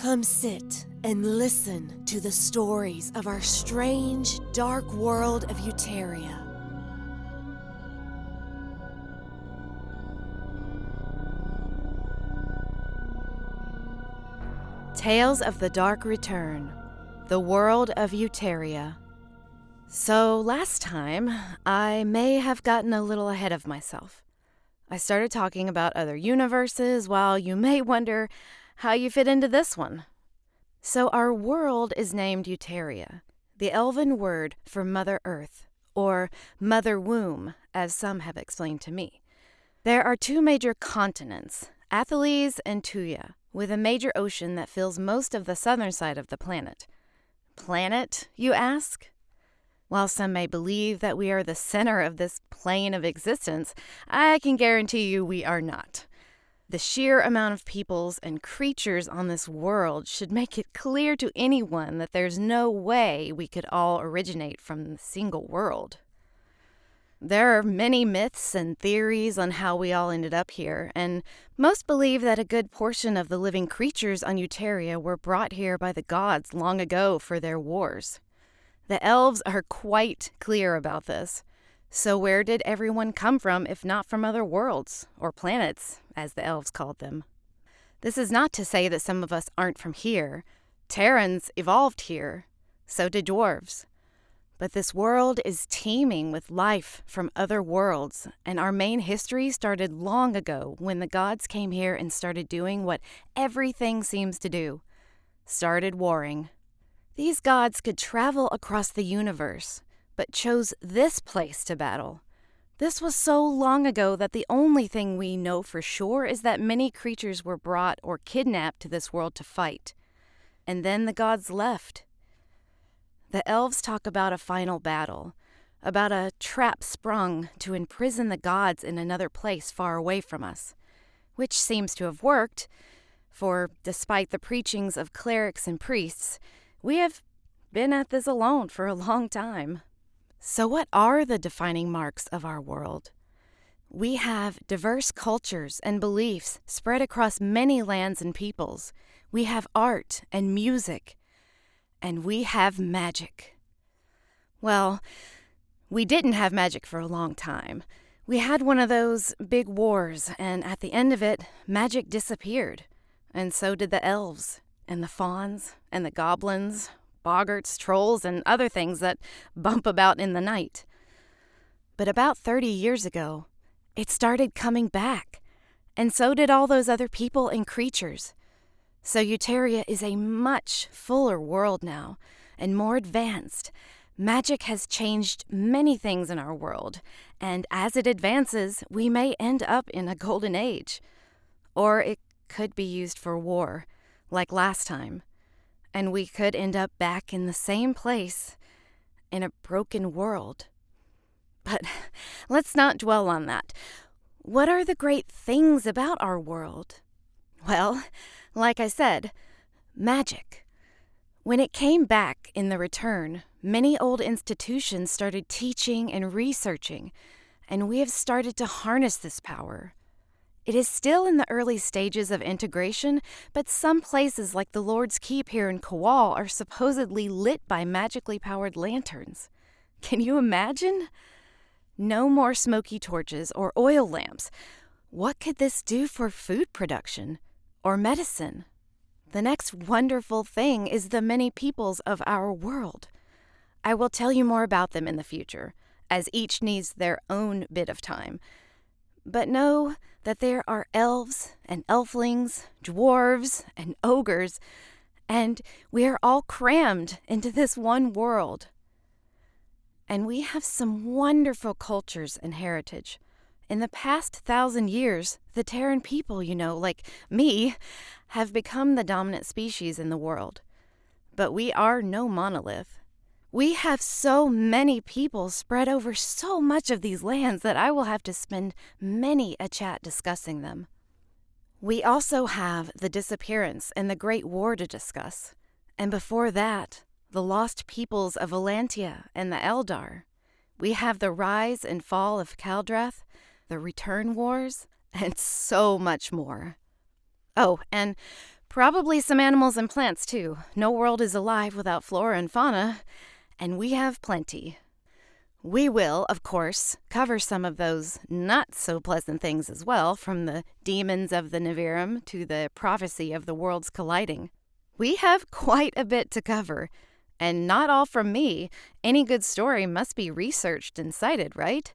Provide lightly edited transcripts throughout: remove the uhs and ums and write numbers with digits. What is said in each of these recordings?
Come sit and listen to the stories of our strange, dark world of Uteria. Tales of the Dark Return, the world of Uteria. So last time, I may have gotten a little ahead of myself. I started talking about other universes while you may wonder how you fit into this one. So our world is named Uteria, the elven word for Mother Earth, or Mother Womb, as some have explained to me. There are two major continents, Atheles and Tuya, with a major ocean that fills most of the southern side of the planet. Planet, you ask? While some may believe that we are the center of this plane of existence, I can guarantee you we are not. The sheer amount of peoples and creatures on this world should make it clear to anyone that there's no way we could all originate from the single world. There are many myths and theories on how we all ended up here, and most believe that a good portion of the living creatures on Uteria were brought here by the gods long ago for their wars. The elves are quite clear about this. So where did everyone come from if not from other worlds, or planets, as the elves called them? This is not to say that some of us aren't from here. Terrans evolved here. So did dwarves. But this world is teeming with life from other worlds, and our main history started long ago when the gods came here and started doing what everything seems to do. Started warring. These gods could travel across the universe, but chose this place to battle. This was so long ago that the only thing we know for sure is that many creatures were brought or kidnapped to this world to fight. And then the gods left. The elves talk about a final battle, about a trap sprung to imprison the gods in another place far away from us, which seems to have worked, for despite the preachings of clerics and priests, we have been at this alone for a long time. So what are the defining marks of our world? We have diverse cultures and beliefs spread across many lands and peoples. We have art and music. And we have magic. Well, we didn't have magic for a long time. We had one of those big wars, and at the end of it, magic disappeared. And so did the elves, and the fauns, and the goblins, boggarts, trolls, and other things that bump about in the night. But about 30 years ago, it started coming back, and so did all those other people and creatures. So Uteria is a much fuller world now, and more advanced. Magic has changed many things in our world, and as it advances, we may end up in a golden age. Or it could be used for war, like last time. And we could end up back in the same place, in a broken world. But let's not dwell on that. What are the great things about our world? Well, like I said, magic. When it came back in the return, many old institutions started teaching and researching, and we have started to harness this power. It is still in the early stages of integration, but some places like the Lord's Keep here in Kowal are supposedly lit by magically powered lanterns. Can you imagine? No more smoky torches or oil lamps. What could this do for food production or medicine? The next wonderful thing is the many peoples of our world. I will tell you more about them in the future, as each needs their own bit of time. But know that there are elves and elflings, dwarves and ogres, and we are all crammed into this one world. And we have some wonderful cultures and heritage. In the past 1,000 years, the Terran people, like me, have become the dominant species in the world. But we are no monolith. We have so many people spread over so much of these lands that I will have to spend many a chat discussing them. We also have the disappearance and the Great War to discuss. And before that, the lost peoples of Valantia and the Eldar. We have the rise and fall of Caldrath, the return wars, and so much more. Oh, and Probably some animals and plants, too. No world is alive without flora and fauna, and we have plenty. We will, of course, cover some of those not-so-pleasant things as well, from the demons of the Nibirum to the prophecy of the worlds colliding. We have quite a bit to cover, and not all from me. Any good story must be researched and cited, right?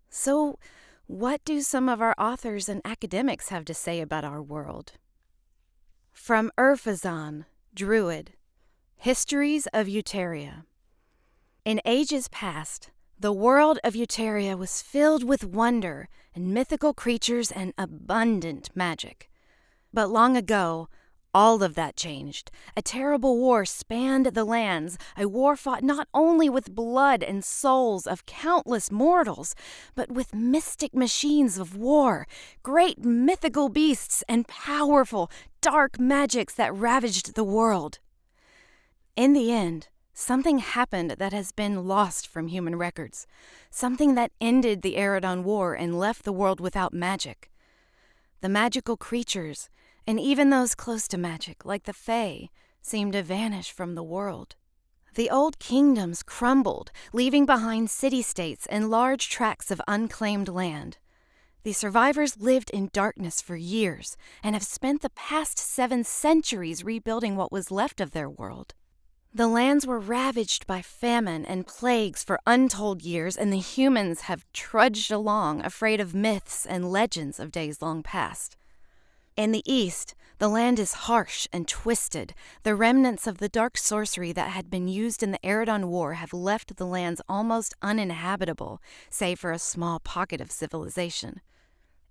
So, what do some of our authors and academics have to say about our world? From Urfazan, Druid, Histories of Uteria. In ages past, the world of Uteria was filled with wonder and mythical creatures and abundant magic. But long ago, all of that changed. A terrible war spanned the lands, a war fought not only with blood and souls of countless mortals, but with mystic machines of war, great mythical beasts, and powerful, dark magics that ravaged the world. In the end, something happened that has been lost from human records, something that ended the Eridon War and left the world without magic. The magical creatures, and even those close to magic, like the Fae, seemed to vanish from the world. The old kingdoms crumbled, leaving behind city-states and large tracts of unclaimed land. The survivors lived in darkness for years and have spent the past 7 centuries rebuilding what was left of their world. The lands were ravaged by famine and plagues for untold years, and the humans have trudged along, afraid of myths and legends of days long past. In the east, the land is harsh and twisted. The remnants of the dark sorcery that had been used in the Eridon War have left the lands almost uninhabitable, save for a small pocket of civilization.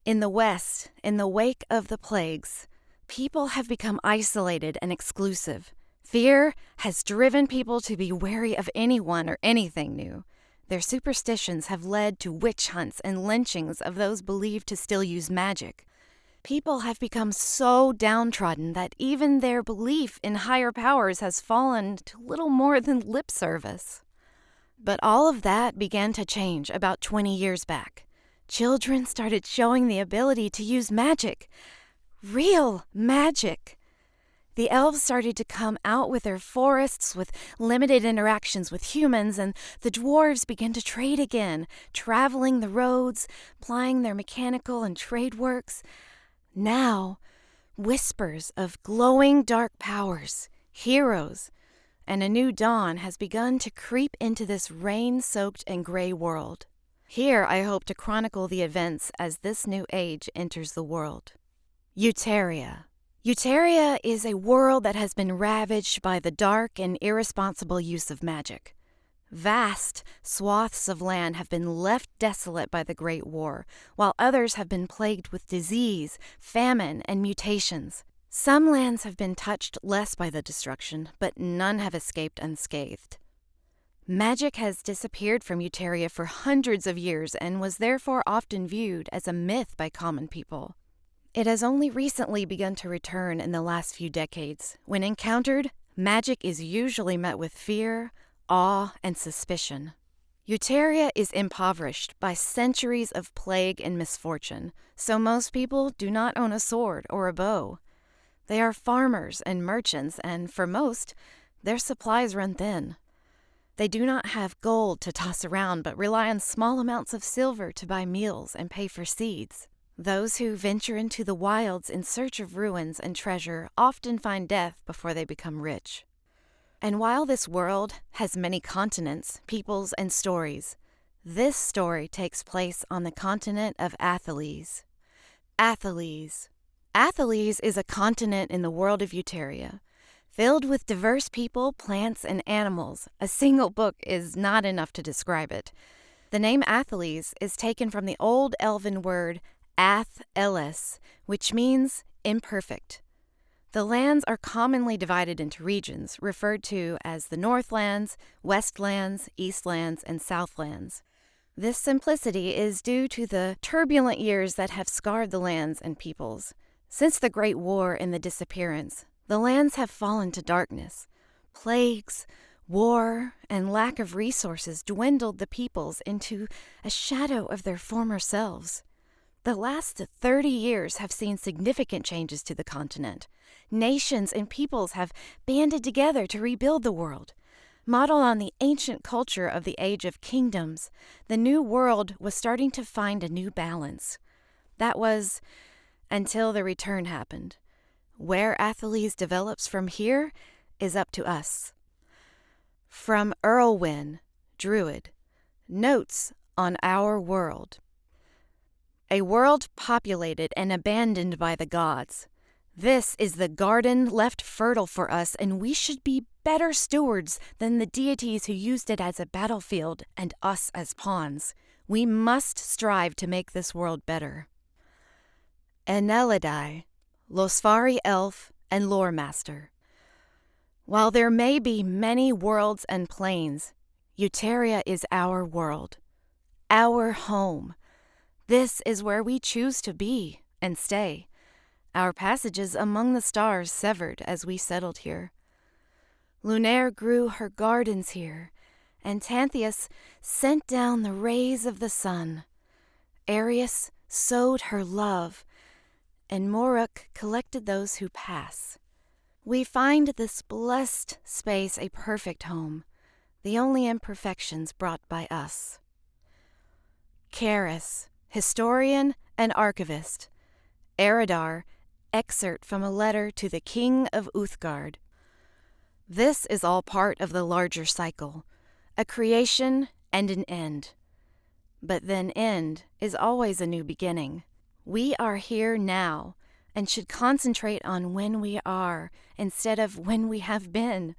In the west, in the wake of the plagues, people have become isolated and exclusive. Fear has driven people to be wary of anyone or anything new. Their superstitions have led to witch hunts and lynchings of those believed to still use magic. People have become so downtrodden that even their belief in higher powers has fallen to little more than lip service. But all of that began to change about 20 years back. Children started showing the ability to use magic. Real magic. The elves started to come out with their forests with limited interactions with humans, and the dwarves began to trade again, traveling the roads, plying their mechanical and trade works. Now, whispers of glowing dark powers, heroes, and a new dawn has begun to creep into this rain-soaked and gray world. Here I hope to chronicle the events as this new age enters the world. Uteria. Uteria is a world that has been ravaged by the dark and irresponsible use of magic. Vast swaths of land have been left desolate by the Great War, while others have been plagued with disease, famine, and mutations. Some lands have been touched less by the destruction, but none have escaped unscathed. Magic has disappeared from Uteria for hundreds of years and was therefore often viewed as a myth by common people. It has only recently begun to return in the last few decades. When encountered, magic is usually met with fear, awe, and suspicion. Uteria is impoverished by centuries of plague and misfortune, so most people do not own a sword or a bow. They are farmers and merchants, and for most, their supplies run thin. They do not have gold to toss around, but rely on small amounts of silver to buy meals and pay for seeds. Those who venture into the wilds in search of ruins and treasure often find death before they become rich. And while this world has many continents, peoples, and stories, this story takes place on the continent of Atheles. Atheles. Atheles is a continent in the world of Uteria, filled with diverse people, plants, and animals. A single book is not enough to describe it. The name Atheles is taken from the old Elven word Ath-Eles, which means imperfect. The lands are commonly divided into regions, referred to as the Northlands, Westlands, Eastlands, and Southlands. This simplicity is due to the turbulent years that have scarred the lands and peoples. Since the Great War and the disappearance, the lands have fallen to darkness. Plagues, war, and lack of resources dwindled the peoples into a shadow of their former selves. The last 30 years have seen significant changes to the continent. Nations and peoples have banded together to rebuild the world. Modeled on the ancient culture of the Age of Kingdoms, the New World was starting to find a new balance. That was until the return happened. Where Atheles develops from here is up to us. From Erlwyn, Druid, Notes on Our World. A world populated and abandoned by the gods. This is the garden left fertile for us, and we should be better stewards than the deities who used it as a battlefield and us as pawns. We must strive to make this world better. Enelidai, Losfari Elf and Lore Master. While there may be many worlds and planes, Uteria is our world, our home. This is where we choose to be and stay. Our passages among the stars severed as we settled here. Lunaire grew her gardens here, and Tantheus sent down the rays of the sun. Arius sowed her love, and Moruk collected those who pass. We find this blessed space a perfect home, the only imperfections brought by us. Karis, historian and archivist. Eridar, excerpt from a letter to the King of Uthgard. This is all part of the larger cycle, a creation and an end. But then end is always a new beginning. We are here now and should concentrate on when we are instead of when we have been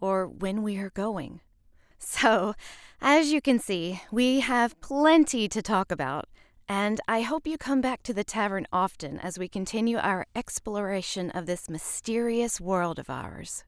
or when we are going. So, as you can see, we have plenty to talk about, and I hope you come back to the tavern often as we continue our exploration of this mysterious world of ours.